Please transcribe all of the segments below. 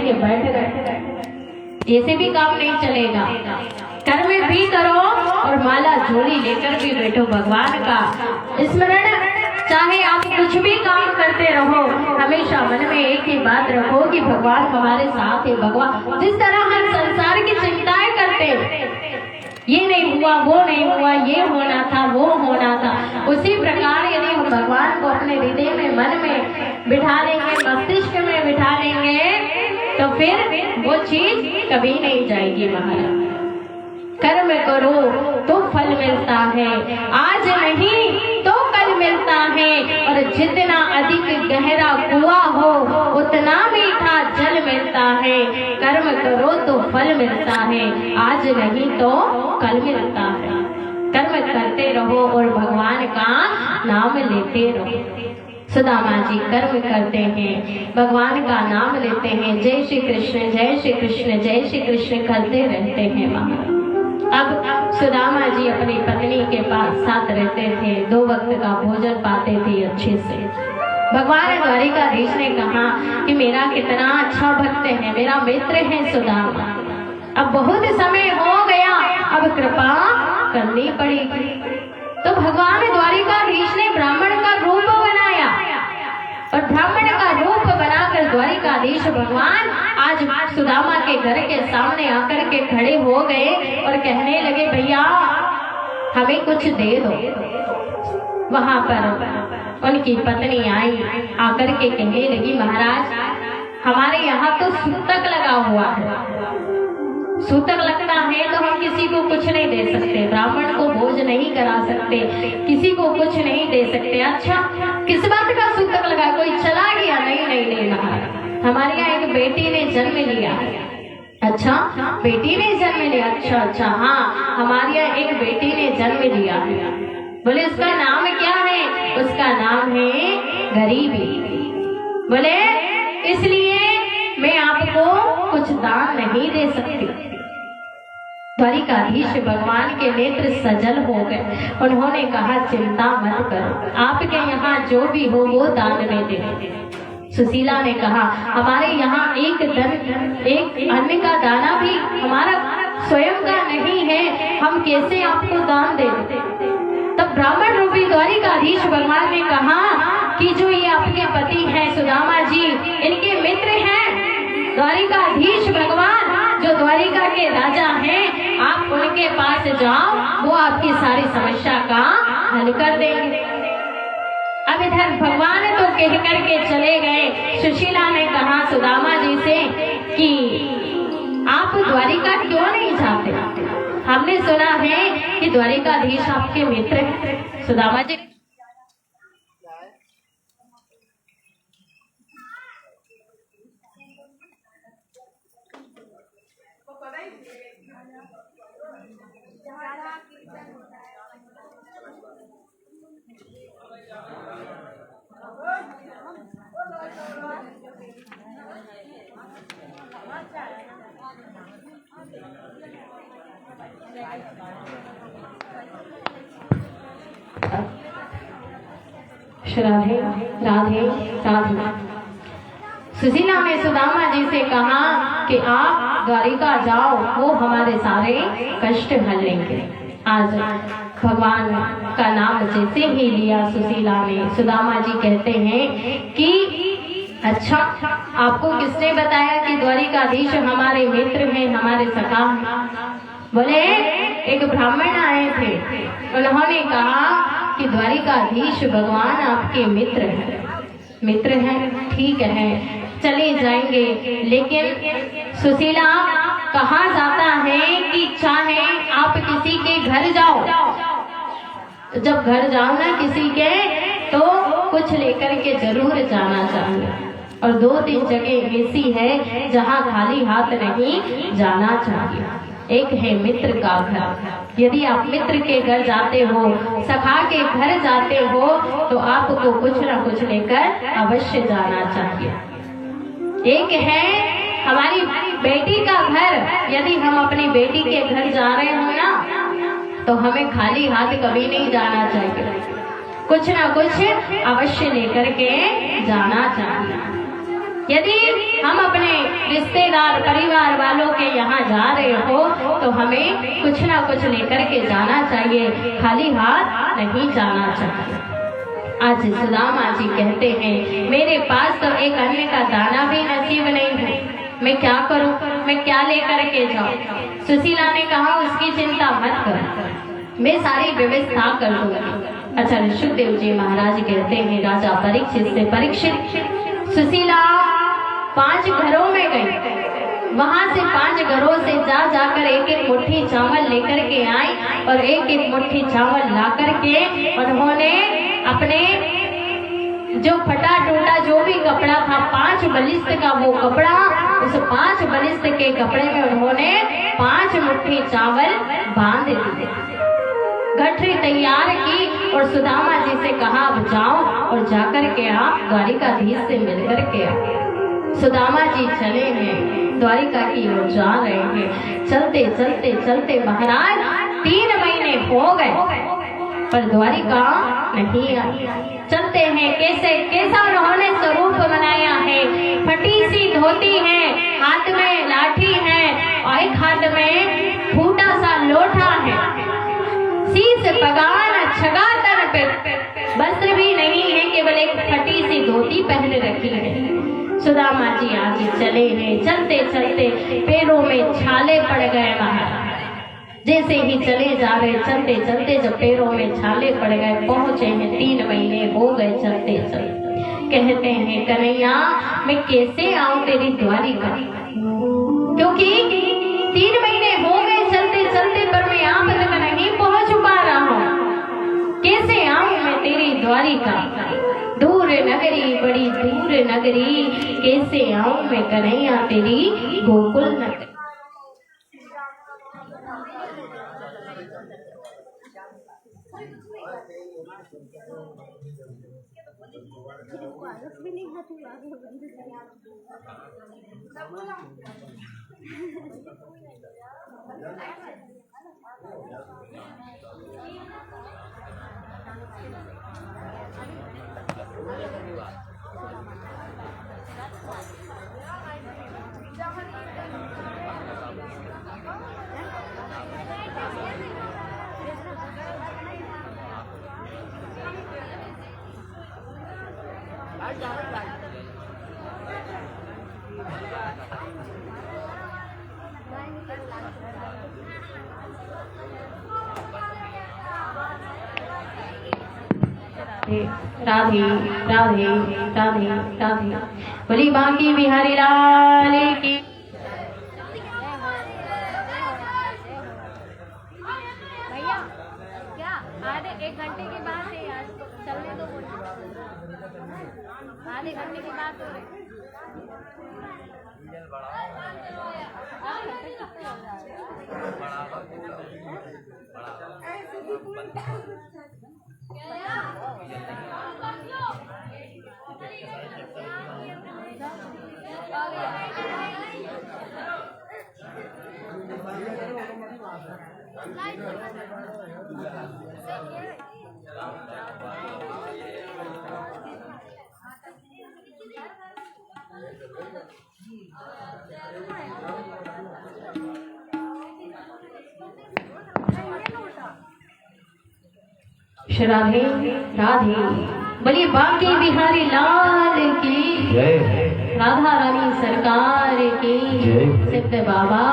करके बैठ गए। ऐसे भी काम नहीं चलेगा, कर्म भी करो और माला झोली लेकर भी बैठो। भगवान का स्मरण, चाहे आप कुछ भी काम करते रहो, हमेशा मन में एक ही बात रखो कि भगवान हमारे साथ है। भगवान जिस तरह हम संसार की चिंताएं करते, ये नहीं हुआ, वो नहीं हुआ, ये होना था, वो होना था, उसी प्रकार यदि हम भगवान को अपने हृदय में, मन में बिठा लेंगे, मस्तिष्क में बिठा लेंगे, तो फिर वो चीज कभी नहीं जाएगी महाराज। कर्म करो तो फल मिलता है, आज नहीं तो कल मिलता है, और जितना अधिक गहरा कुआं हो उतना मीठा जल मिलता है। कर्म करो तो फल मिलता है, आज नहीं तो कल मिलता है। कर्म करते रहो और भगवान का नाम लेते रहो। सुदामा जी कर्म करते हैं, भगवान का नाम लेते हैं, जय श्री कृष्ण, जय श्री कृष्ण, जय श्री कृष्ण करते रहते हैं महाराज। अब सुदामा जी अपनी पत्नी के पास साथ रहते थे, 2 वक्त का भोजन पाते थे अच्छे से। भगवान द्वारिकाधीश ने कहा कि मेरा कितना अच्छा भक्त है, मेरा मित्र है सुदामा, अब बहुत समय हो गया, अब कृपा करनी पड़ेगी। तो भगवान द्वारिकाधीश ने ब्राह्मण का रूप बनाया, और ब्राह्मण का रूप बनाकर द्वारिकाधीश भगवान आज सुदामा के घर के सामने आकर के खड़े हो गए और कहने लगे, भैया हमें कुछ दे दो। वहां पर उनकी पत्नी आई, आकर के कहने लगी, महाराज हमारे यहाँ तो सूतक लगा हुआ है, सूतक लगता है तो हम किसी को कुछ नहीं दे सकते, ब्राह्मण को भोज नहीं करा सकते, किसी को कुछ नहीं दे सकते। अच्छा किस बात का सूतक लगा, कोई चला गया? नहीं नहीं नहीं महाराज, हमारे यहाँ एक बेटी ने जन्म लिया। अच्छा बेटी ने जन्म लिया? अच्छा अच्छा, हाँ हमारे यहाँ एक बेटी ने जन्म लिया। बोले उसका नाम क्या है? उसका नाम है गरीबी। बोले इसलिए मैं आपको कुछ दान नहीं दे सकती। द्वारिकाधीश भगवान के नेत्र सजल हो गए, उन्होंने कहा चिंता मत करो, आपके यहाँ जो भी हो वो दान में दे। सुशीला ने कहा हमारे यहाँ एक अन्न का दाना भी हमारा स्वयं का नहीं है, हम कैसे आपको दान दे। तब ब्राह्मण रूपी द्वारिकाधीश भगवान ने कहा कि जो ये आपके पति हैं सुदामा जी, इनके मित्र हैं द्वारिकाधीश भगवान, जो द्वारिका के राजा हैं, आप उनके पास जाओ, वो आपकी सारी समस्या का हल कर देंगे। अब इधर भगवान तो कह करके चले गए। सुशीला ने कहा सुदामा जी से कि आप द्वारिका क्यों नहीं जाते? हमने सुना है कि द्वारिकाधीश आपके मित्र हैं। सुदामा जी राधे राधे राधे। सुशीला ने सुदामा जी से कहा कि आप द्वारिका जाओ, वो हमारे सारे कष्ट हल लेंगे। आज भगवान का नाम जैसे ही लिया सुशीला ने, सुदामा जी कहते हैं कि अच्छा आपको किसने बताया कि द्वारिकाधीश हमारे मित्र हैं, हमारे सखा हैं? बोले एक ब्राह्मण आए थे, उन्होंने कहा कि द्वारिकाधीश भगवान आपके मित्र हैं। मित्र हैं, ठीक है चले जाएंगे, लेकिन सुशीला कहा जाता है कि चाहे आप किसी के घर जाओ, जब घर जाओ ना किसी के, तो कुछ लेकर के जरूर जाना चाहिए। और 2-3 जगह ऐसी है जहाँ खाली हाथ नहीं जाना चाहिए। एक है मित्र का घर, यदि आप मित्र के घर जाते हो, सखा के घर जाते हो, तो आपको कुछ न कुछ लेकर अवश्य जाना चाहिए। एक है हमारी बेटी का घर, यदि हम अपनी बेटी के घर जा रहे हो ना, तो हमें खाली हाथ कभी नहीं जाना चाहिए, कुछ ना कुछ अवश्य लेकर के जाना चाहिए। यदि हम अपने रिश्तेदार परिवार वालों के यहाँ जा रहे हो तो हमें कुछ ना कुछ लेकर के जाना चाहिए, खाली हाथ नहीं जाना चाहिए। आज सुदामा जी कहते हैं मेरे पास तो एक अन्न का दाना भी नसीब नहीं है, मैं क्या करूं, मैं क्या लेकर के जाऊं। सुशीला ने कहा उसकी चिंता मत कर, मैं सारी व्यवस्था कर दूंगी। अच्छा, ऋषभदेव जी महाराज कहते हैं राजा परीक्षित से, परीक्षित सुशीला 5 घरों में गई, वहां से 5 घरों से जा जाकर एक एक मुट्ठी चावल लेकर के आई और एक एक मुट्ठी चावल ला करके उन्होंने अपने जो फटा टूटा जो भी कपड़ा था 5 बलिष्ठ का वो कपड़ा, उस 5 बलिष्ठ के कपड़े में उन्होंने 5 मुट्ठी चावल बांध दिए, गठरी तैयार की और सुदामा जी से कहा अब जाओ और जाकर के आप द्वारिकाधीश से मिलकर के आओ। सुदामा जी चले हैं, द्वारिका की ओर जा रहे हैं। चलते चलते चलते महाराज 3 महीने हो गए पर द्वारिका नहीं आई। चलते हैं कैसा उन्होंने स्वरूप बनाया है, फटी सी धोती है, हाथ में लाठी है और एक हाथ में फूटा सा लोटा है, शीश पगान छगा तन पे वस्त्र भी नहीं है, केवल एक फटी सी धोती पहन रखी है। सुदामा जी आगे चले हैं, चलते चलते पैरों में छाले पड़ गए महाराज। जैसे ही चले जा रहे चलते चलते जब पैरों में छाले पड़ गए, पहुंचे हैं 3 महीने हो गए चलते चलते। कहते हैं कन्हैया मैं कैसे आऊं तेरी द्वारिका, क्योंकि 3 महीने हो गए चलते चलते पर मैं आप तक नहीं पहुंच पा रहा हूँ, कैसे आऊं मैं तेरी द्वारिका। दूर नगरी बड़ी दूर नगरी, कैसे आऊं मैं कन्हैया तेरी गोकुल नगरी। राधे राधे राधे राधे, बोली बांकी बिहारी लाल की। भैया क्या आधे 1 घंटे के बाद है यार, चलने दो, आधे घंटे के बाद हो रहे। राधे राधे, बोलिए बांके बिहारी लाल की जय, राधा रानी सरकार की जय, सिद्ध बाबा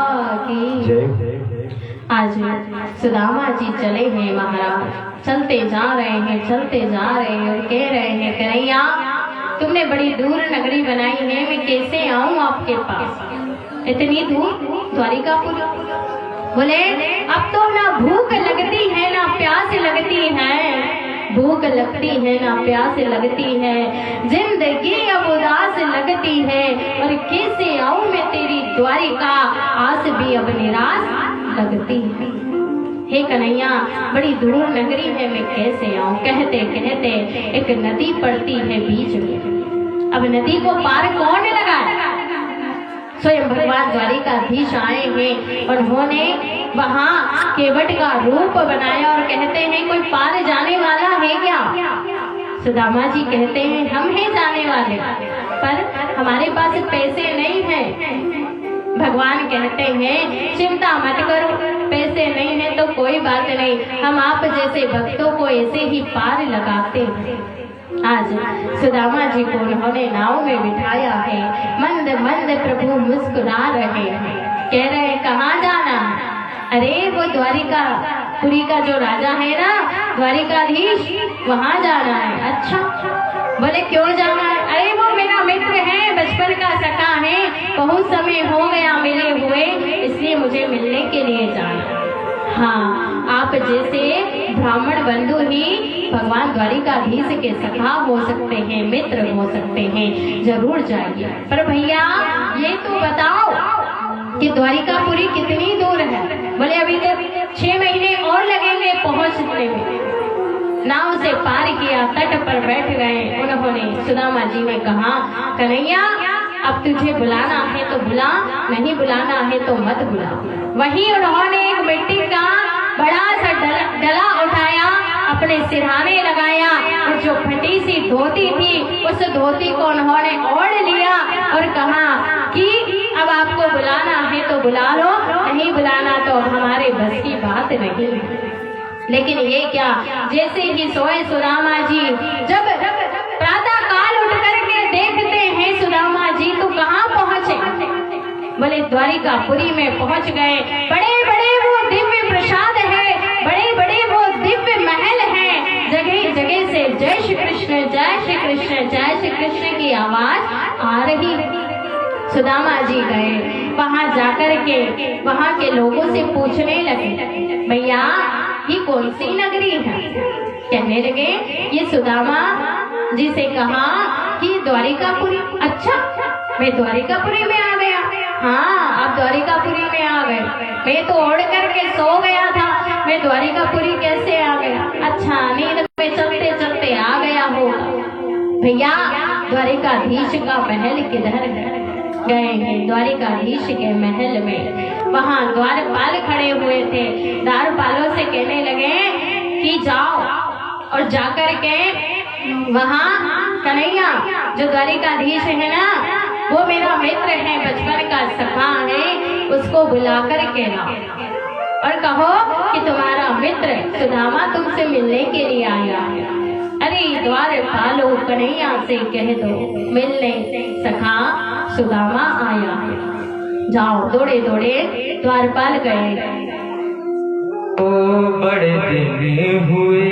की जय। आज सुदामा जी चले हैं महाराज, चलते जा रहे हैं चलते जा रहे हैं और कह रहे हैं कन्हैया तुमने बड़ी दूर नगरी बनाई है, मैं कैसे आऊं आपके पास, इतनी दूर द्वारिकापुर। बोले अब तो ना भूख लगती है ना प्यास लगती है, भूख लगती है ना प्यास लगती है, जिंदगी अब उदास लगती है, और कैसे आऊं मैं तेरी द्वारिका, आस भी अब निराश लगती है। हे कन्हैया बड़ी दूर नगरी है, मैं कैसे आऊं। कहते कहते एक नदी पड़ती है बीच में, अब नदी को पार कौन लगाए, स्वयं भगवान द्वारिकाधीश आए हैं और उन्होंने वहाँ केवट का रूप बनाया और कहते हैं कोई पार जाने वाला है क्या। सुदामा जी कहते हैं हम हैं जाने वाले, पर हमारे पास पैसे नहीं है। भगवान कहते हैं चिंता मत करो, पैसे नहीं है तो कोई बात नहीं, हम आप जैसे भक्तों को ऐसे ही पार लगाते हैं। आज सुदामा जी को उन्होंने नाव में बिठाया है। मंद मंद प्रभु मुस्कुरा रहे हैं, कह रहे हैं कहाँ जाना है? अरे वो द्वारिका पुरी का जो राजा है ना, द्वारिकाधीश, वहाँ जाना है। अच्छा, बोले क्यों जाना है? अरे वो मेरा मित्र है, बचपन का सखा है, बहुत समय हो गया मिले हुए, इसलिए मुझे मिलने के लिए जाना। हाँ, आप जैसे ब्राह्मण बंधु ही भगवान द्वारिकाधीश के सखा हो सकते हैं, मित्र हो सकते हैं, जरूर जाइए। पर भैया ये तो बताओ कि द्वारिकापुरी कितनी दूर है? बोले अभी तो 6 महीने और लगेंगे पहुंचने में। नाव से पार किया, तट पर बैठ गए। उन्होंने सुदामा जी ने कहा कन्हैया अब तुझे बुलाना है तो बुला, नहीं बुलाना है तो मत बुला। वहीं उन्होंने एक मिट्टी का बड़ा सा डला उठाया, अपने सिरहाने लगाया और जो फटी सी धोती थी उस धोती को उन्होंने ओढ़ लिया और कहा कि अब आपको बुलाना है तो बुला लो, नहीं बुलाना तो हमारे बस की बात नहीं। लेकिन ये क्या, जैसे ही सोए सुदामा जी, जब प्रातः काल उठ करके देखते हैं सुदामा जी तो कहाँ पहुँचे? बोले द्वारिकापुरी में पहुँच गए। बड़े बड़े वो दिव्य प्रसाद है, बड़े बड़े वो दिव्य महल है, जगह जगह से जय श्री कृष्ण, जय श्री कृष्ण, जय श्री कृष्ण की आवाज आ रही। सुदामा जी गए, वहाँ जाकर के वहाँ के लोगों से पूछने लगे भैया ये कौन सी नगरी है? कहने लगे ये सुदामा जी से कहा कि द्वारिकापुरी। अच्छा, मैं द्वारिकापुरी में आ गया। हाँ, आप द्वारिकापुरी में आ गए, मैं तो ओढ़ करके सो गया था, मैं द्वारिकापुरी कैसे आ गया? अच्छा, नींद में चलते चलते आ गया होगा। भैया द्वारिकाधीश का महल किधर है? गए हैं द्वारिकाधीश के महल में, वहाँ द्वारपाल खड़े हुए थे। द्वारपालों से कहने लगे कि जाओ और जाकर के वहाँ कन्हैया जो द्वारिकाधीश है ना, वो मेरा मित्र है, बचपन का सखा है, उसको बुला कर के लाओ और कहो कि तुम्हारा मित्र सुदामा तुमसे मिलने के लिए आया है। अरे द्वारपालो कन्हैया से कह दो मिलने सखा सुदामा आया है। जाओ, दौड़े दौड़े द्वारपाल गए। बड़े दिन हुए,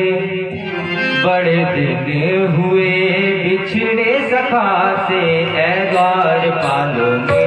बड़े दिन हुए बिछड़े सखा से, ऐ द्वारपालों ने